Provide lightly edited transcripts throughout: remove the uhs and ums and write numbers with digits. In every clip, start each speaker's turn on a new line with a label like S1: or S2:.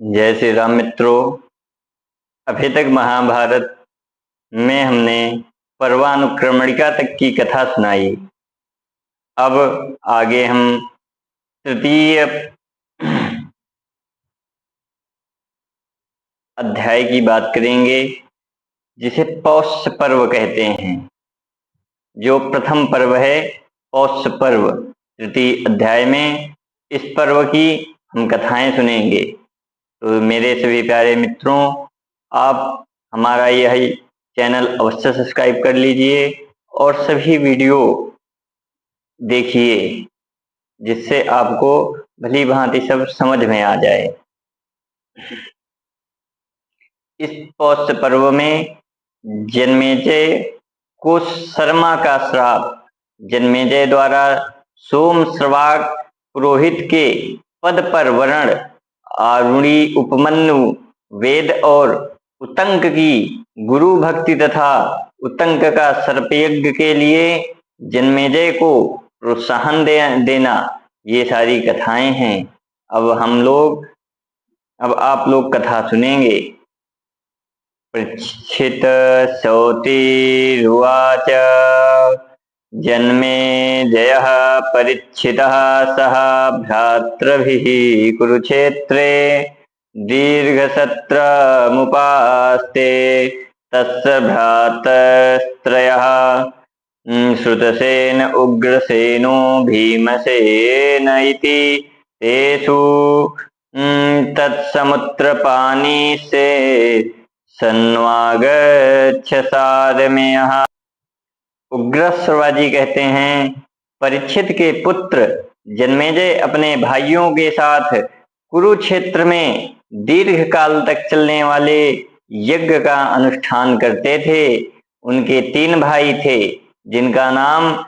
S1: जय श्री राम मित्रों। अभी तक महाभारत में हमने पर्वानुक्रमणिका तक की कथा सुनाई। अब आगे हम तृतीय अध्याय की बात करेंगे, जिसे पौष पर्व कहते हैं। जो प्रथम पर्व है पौष पर्व, तृतीय अध्याय में इस पर्व की हम कथाएं सुनेंगे। तो मेरे सभी प्यारे मित्रों, आप हमारा यह चैनल अवश्य सब्सक्राइब कर लीजिए और सभी वीडियो देखिए, जिससे आपको भली भांति सब समझ में आ जाए। इस पौष पर्व में जन्मेजय को शर्मा का श्राप, जन्मेजय द्वारा सोमश्रवाक पुरोहित के पद पर वर्ण, आरुणी उपमन्यु वेद और उतंक की गुरु भक्ति तथा उतंक का सर्पयज्ञ के लिए जन्मेजय को प्रोत्साहन देना, ये सारी कथाएं हैं। अब आप लोग कथा सुनेंगे। परीक्षित शौतिरुवाच जन्मेजयः परीक्षितः सह भ्रातृभिः कुरुक्षेत्रे दीर्घसत्रमुपास्ते तस्य भ्रातस्त्रयः श्रुतसेन उग्रसेनो भीमसेन इति तेषु तत्समुत्रपानी से सन्वागच्छ सारमेयः। उग्रश्रवाजी कहते हैं, परीक्षित के पुत्र जन्मेजय अपने भाइयों के साथ कुरुक्षेत्र में दीर्घ काल तक चलने वाले यज्ञ का अनुष्ठान करते थे। उनके 3 भाई थे, जिनका नाम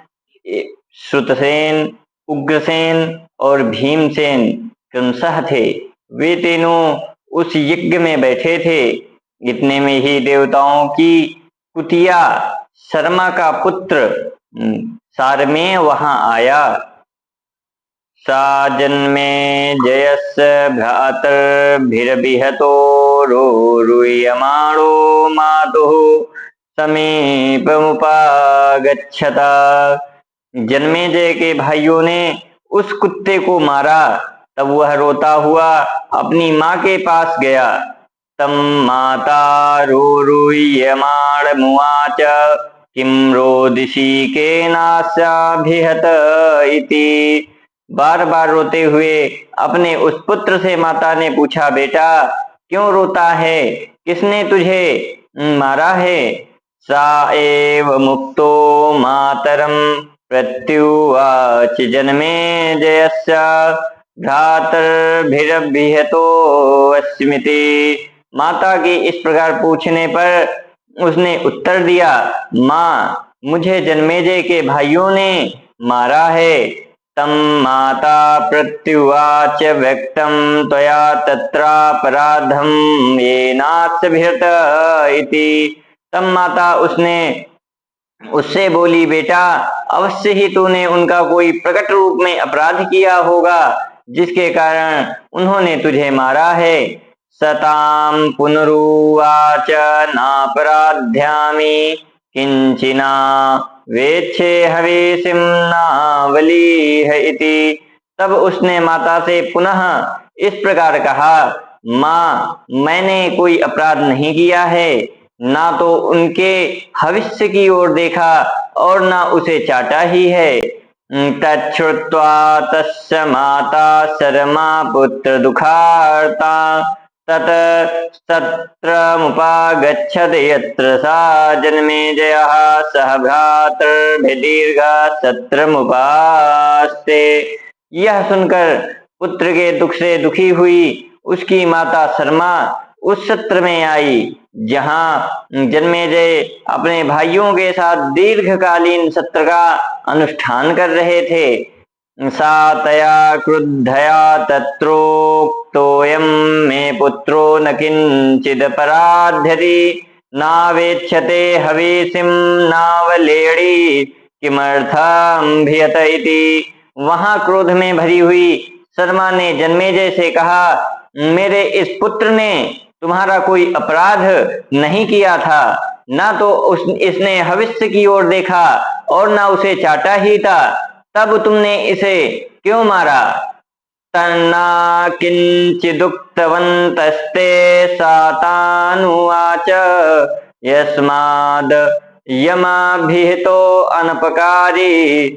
S1: श्रुतसेन, उग्रसेन और भीमसेन क्रमशः थे। वे तीनों उस यज्ञ में बैठे थे। इतने में ही देवताओं की कुतिया शर्मा का पुत्र सारमेय वहां आया। सा जन्मेजयस्य भ्रातर्भिरभिहतो रोरुह्यमाणो मातुः समीपमुपागच्छता। जन्मेजय के भाइयों ने उस कुत्ते को मारा। तब वह रोता हुआ अपनी माँ के पास गया। तम माता रोरुह्यमाणमुवाच किं रोदिषि केनास्याभिहत इति। बार बार रोते हुए अपने उस पुत्र से माता ने पूछा, बेटा क्यों रोता है, किसने तुझे मारा है? सा एव मुक्तो मातरम प्रत्युवाच जन्मेजयस्य भ्रातर्भिरभिहतो अस्मिति। माता के इस प्रकार पूछने पर उसने उत्तर दिया, माँ मुझे जन्मेजय के भाइयों ने मारा है। तम माता प्रत्युवाच व्यक्तम त्वया तत्रापराधम येनास्यभिहत इति। तम माता उससे बोली, बेटा अवश्य ही तूने उनका कोई प्रकट रूप में अपराध किया होगा, जिसके कारण उन्होंने तुझे मारा है। सताम पुनरुवाच नापराध्यामि किंचिना वेच्छे हवेशिम नावलीह इति। तब उसने माता से पुनः इस प्रकार कहा, माँ मैंने कोई अपराध नहीं किया है, ना तो उनके भविष्य की ओर देखा और ना उसे चाटा ही है। तच्छ्रुत्वा तस्य माता शर्मा पुत्र दुखार्ता तत सत्रमुपागच्छत् यत्र सा जन्मेजयः सह भ्रातर्भिर्दीर्घ सत्रमुपास्ते। यह सुनकर पुत्र के दुख से दुखी हुई उसकी माता शर्मा उस सत्र में आई, जहां जन्मेजय अपने भाइयों के साथ दीर्घकालीन सत्र का अनुष्ठान कर रहे थे। सा तया क्रुद्धया तत्रोक्तोऽयं मे पुत्रो न किंचिदपराध्यति नावेक्षते हवीसिं नावलेड़ी किमर्थमभिहत इति। वहां क्रोध में भरी हुई शर्मा ने जन्मेजय से कहा, मेरे इस पुत्र ने तुम्हारा कोई अपराध नहीं किया था, ना तो इसने भविष्य की ओर देखा और ना उसे चाटा ही था, तब तुमने इसे क्यों मारा? तन्ना किंचिदुक्तवन्तस्ते सातानुवाच यस्माद् यमाभिहितो अनपकारी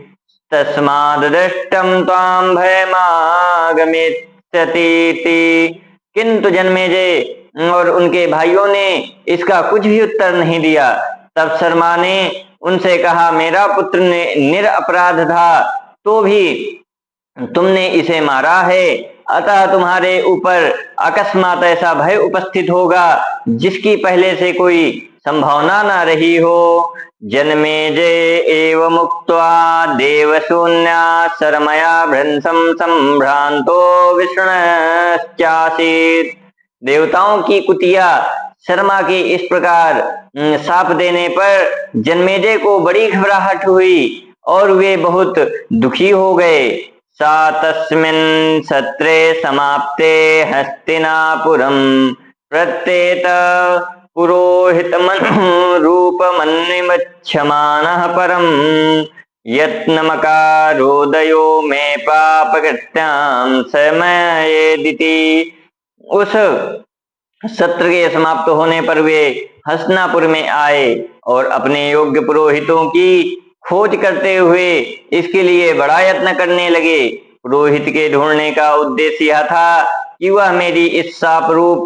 S1: तस्माद् दृष्टं त्वां भयमागमिष्यतीति। किंतु जन्मेजय और उनके भाइयों ने इसका कुछ भी उत्तर नहीं दिया। तब शर्मा ने उनसे कहा, मेरा पुत्र ने निरपराध था, तो भी तुमने इसे मारा है, अतः तुम्हारे ऊपर अकस्मात ऐसा भय उपस्थित होगा जिसकी पहले से कोई संभावना न रही हो। जन्मेजय एवं मुक्त्वा देवशून्या शर्मया भ्रंशं संभ्रांतो विष्णुश्चासीत्। देवताओं की कुतिया शर्मा के इस प्रकार शाप देने पर जन्मेजय को बड़ी घबराहट हुई और वे बहुत दुखी हो गए। सा तस्मिन् सत्रे समाप्ते हस्तिनापुरं प्रत्येत पुरोहितमनुरूपमन्निमच्छमानः परं यत्नमकारोदयो मे पापकृत्यां समयेदिति। उस सत्र के समाप्त होने पर वे हस्तिनापुर में आए और अपने योग्य पुरोहितों की खोज करते हुए इसके लिए बड़ा यत्न करने लगे। पुरोहित के ढूंढने का उद्देश्य यह था कि वह मेरी इस शाप रूप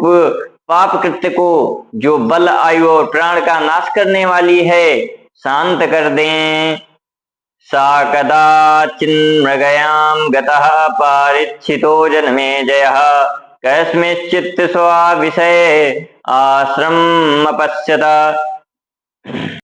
S1: पाप कृत्य को, जो बल, आयु और प्राण का नाश करने वाली है, शांत कर दें। सा कदाचिन्मृगयां गतः पारीक्षितो जन्मेजयः कस्मिंश्चित् स्वाविषये आश्रममपश्यत